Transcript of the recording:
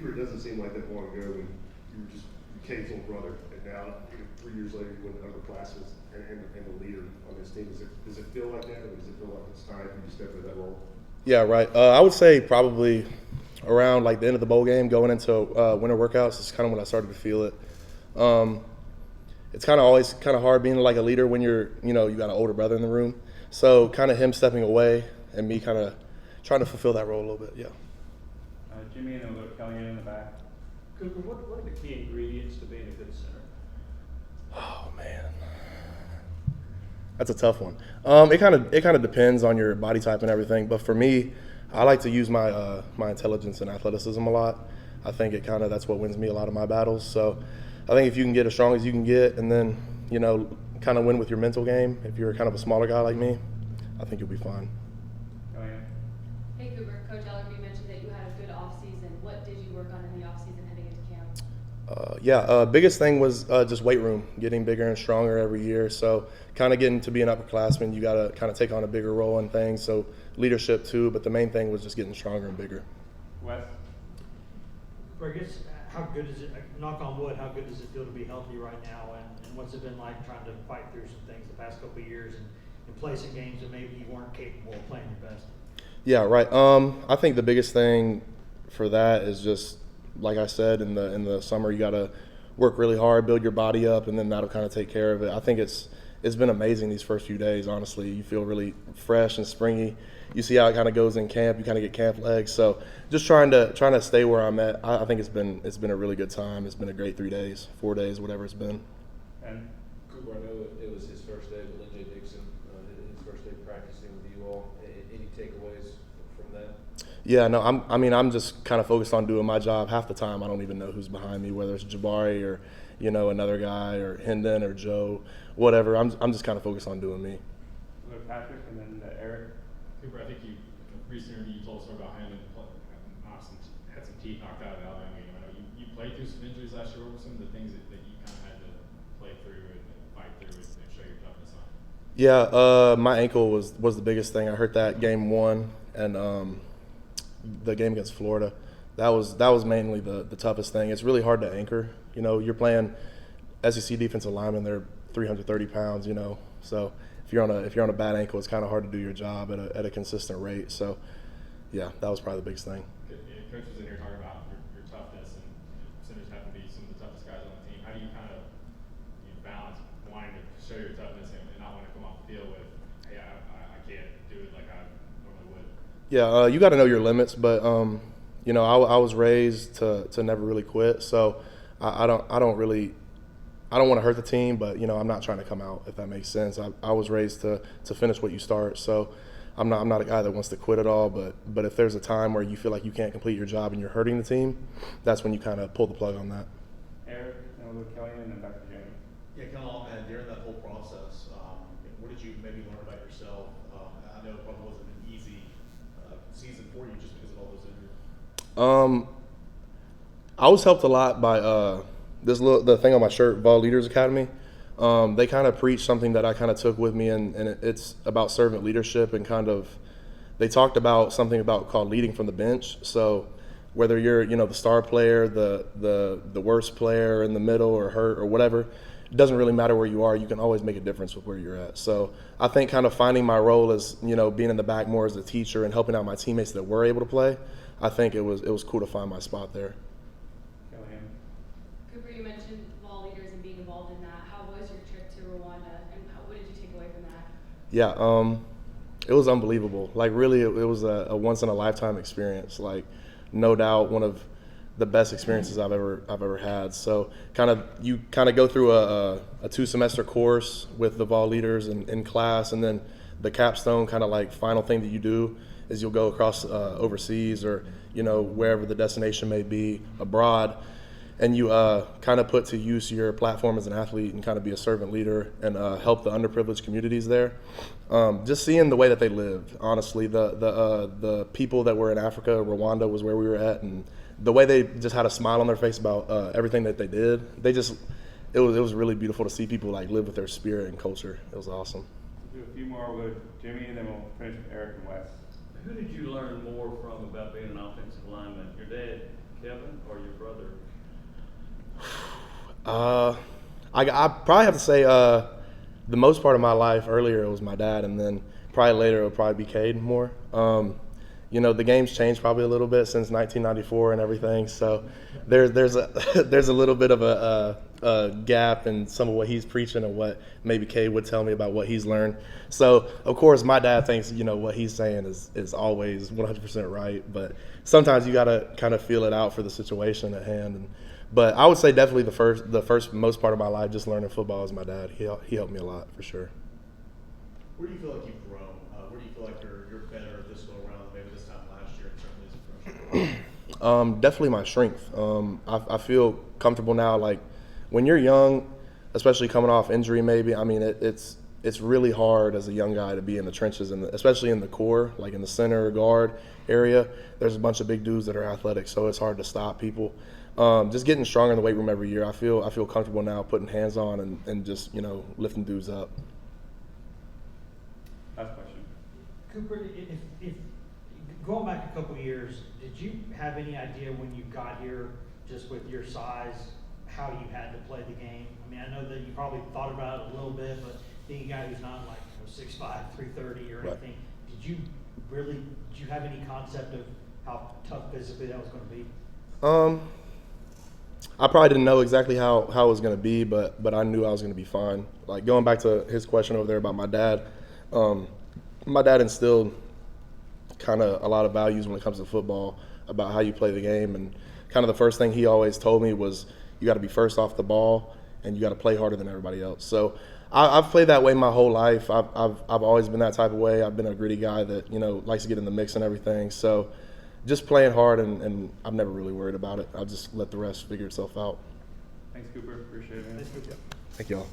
It doesn't seem like that long ago when you were just Cade's little brother, and now 3 years later you win the underclassmen and the leader on this team. Does it feel like that, or does it feel like it's time for you to step into that role? Yeah, right. I would say probably around like the end of the bowl game, going into winter workouts is kind of when I started to feel it. It's kind of always kind of hard being like a leader when you got an older brother in the room. So kind of him stepping away and me kind of trying to fulfill that role a little bit. Yeah. Jimmy, and then we'll go to Kelly in the back. Cooper, what are the key ingredients to being a good center? Oh man, that's a tough one. It kind of depends on your body type and everything. But for me, I like to use my my intelligence and athleticism a lot. I think that's what wins me a lot of my battles. So I think if you can get as strong as you can get, and then kind of win with your mental game. If you're kind of a smaller guy like me, I think you'll be fine. Kelly. Hey Cooper, Coach Ellerby mentioned that you had a good off-season. What did you work on in the off-season heading into camp? Biggest thing was just weight room, getting bigger and stronger every year. So kind of getting to be an upperclassman, you got to kind of take on a bigger role in things. So leadership too, but the main thing was just getting stronger and bigger. Wes. I guess how good is it, knock on wood, how good does it feel to be healthy right now, and what's it been like trying to fight through some things the past couple of years and play some games that maybe you weren't capable of playing your best? Yeah, right. I think the biggest thing for that is just, like I said, in the summer, you got to work really hard, build your body up, and then that'll kind of take care of it. I think it's been amazing these first few days, honestly. You feel really fresh and springy. You see how it kind of goes in camp. You kind of get camp legs. So just trying to stay where I'm at. I think it's been a really good time. It's been a great 3 days, 4 days, whatever it's been. And Cooper, I know it was his first day with Lynn J. Dixon, his first day practicing with you all. Any takeaways from that? Yeah, no, I'm just kind of focused on doing my job. Half the time, I don't even know who's behind me, whether it's Jabari or another guy or Hendon or Joe, whatever. I'm just kind of focused on doing me. we'll go to Patrick, and then Eric. Cooper, I think you recently you told us about him and had some teeth knocked out of the Alabama game. I know you played through some injuries last year. What were some of the things that you kind of had to play through and fight through and show your toughness on? Yeah, my ankle was the biggest thing. I hurt that game 1 and the game against Florida. That was mainly the toughest thing. It's really hard to anchor. You're playing SEC defensive linemen. They're 330 pounds. So if you're on a bad ankle, it's kind of hard to do your job at a consistent rate. So yeah, that was probably the biggest thing. Coach was in here talking about your toughness, and centers have to be some of the toughest guys on the team. How do you kind of balance wanting to show your toughness and not want to come off the field with, hey, I can't do it like I normally would? Yeah, you got to know your limits, but I was raised to never really quit. So I don't want to hurt the team, but I'm not trying to come out, if that makes sense. I was raised to finish what you start. So I'm not a guy that wants to quit at all. But if there's a time where you feel like you can't complete your job and you're hurting the team, that's when you kind of pull the plug on that. Eric, then we'll go to Kelly, and then back to Jamie. Yeah, Kelly, man, during that whole process, what did you maybe learn about yourself? I know it probably wasn't an easy season for you just because of all those injuries. I was helped a lot by the thing on my shirt, Vols Leaders Academy. They kind of preached something that I kind of took with me, and it's about servant leadership, and they talked about something called leading from the bench. So whether you're the star player, the worst player in the middle, or hurt or whatever, it doesn't really matter where you are. You can always make a difference with where you're at. So I think kind of finding my role as being in the back more as a teacher and helping out my teammates that were able to play. I think it was cool to find my spot there. Kelly. Cooper, you mentioned Vol leaders and being involved in that. How was your trip to Rwanda, and what did you take away from that? Yeah, it was unbelievable. Like really, it was a once in a lifetime experience. Like no doubt one of the best experiences I've ever had. So you go through a 2-semester course with the Vol leaders in class, and then the capstone kind of like final thing that you do is you'll go across overseas or wherever the destination may be abroad, and you kind of put to use your platform as an athlete and kind of be a servant leader and help the underprivileged communities there. Just seeing the way that they lived, honestly, the people that were in Africa, Rwanda was where we were at, and the way they just had a smile on their face about everything that they did. It was really beautiful to see people like live with their spirit and culture. It was awesome. We'll do a few more. We'll go to Jimmy, and then we'll finish with Eric and Wes. Who did you learn more from about being an offensive lineman? Your dad Kevin or your brother? I probably have to say the most part of my life earlier it was my dad, and then probably later it'll probably be Cade more. You know, the game's changed probably a little bit since 1994 and everything, so there's a there's a little bit of a gap in some of what he's preaching and what maybe Cade would tell me about what he's learned. So of course my dad thinks, you know, what he's saying is always 100% right, but sometimes you gotta kind of feel it out for the situation at hand. But I would say definitely the first most part of my life just learning football is my dad. He helped me a lot for sure. Where do you feel like you've grown? Where do you feel like you're better this go around than maybe this time last year, and certainly as a freshman? Definitely my strength. I feel comfortable now. Like when you're young, especially coming off injury, maybe. I mean, it's really hard as a young guy to be in the trenches, and especially in the core, like in the center guard area. There's a bunch of big dudes that are athletic, so it's hard to stop people. Just getting stronger in the weight room every year. I feel comfortable now putting hands on and just, you know, lifting dudes up. Last question. Cooper, if going back a couple of years, did you have any idea when you got here, just with your size, how you had to play the game? I mean, I know that you probably thought about it a little bit, but being a guy who's not like 6'5", 330 or anything, did you have any concept of how tough physically that was going to be? I probably didn't know exactly how it was going to be, but I knew I was going to be fine. Like going back to his question over there about my dad instilled kind of a lot of values when it comes to football about how you play the game, and kind of the first thing he always told me was you got to be first off the ball and you got to play harder than everybody else. So I've played that way my whole life. I've always been that type of way. I've been a gritty guy that, you know, likes to get in the mix and everything. So just playing hard, and I've never really worried about it. I'll just let the rest figure itself out. Thanks, Cooper. Appreciate it, man. Thanks, Cooper. Thank you all.